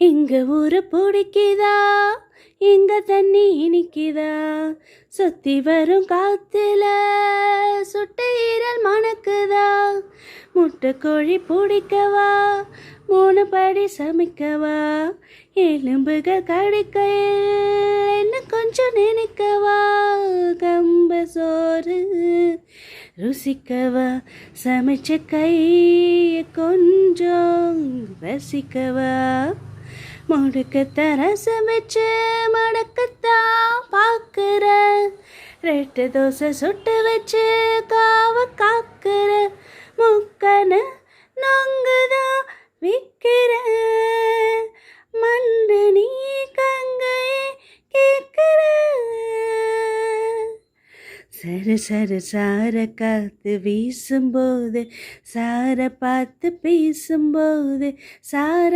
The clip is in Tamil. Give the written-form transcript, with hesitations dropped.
இங்க ஊரு பிடிக்குதா, இங்க தண்ணி இனிக்குதா, சுத்தி வரும் காத்துல சுட்ட ஈரல் மணக்குதா, முட்டைக்கோழி பிடிக்கவா, 3 படி சமைக்கவா, எலும்புகள் கடிக்கையில் என்ன கொஞ்சம் நினைக்கவா, கம்ப சோறு ருசிக்கவா, சமைச்ச கைய கொஞ்சம் ரசிக்கவா, முடுக்கத்தான் ரசம் வச்சு மடக்கத்தான் பார்க்குற, 2 தோசை சுட்டு வச்சு காவ காக்குற, முக்கன நொங்குதான் விற்கிற, மண்டு நீ கங்கையே கேட்கிற, சரு சரு சார காத்து வீசும்போது சார பார்த்து பேசும்போது சார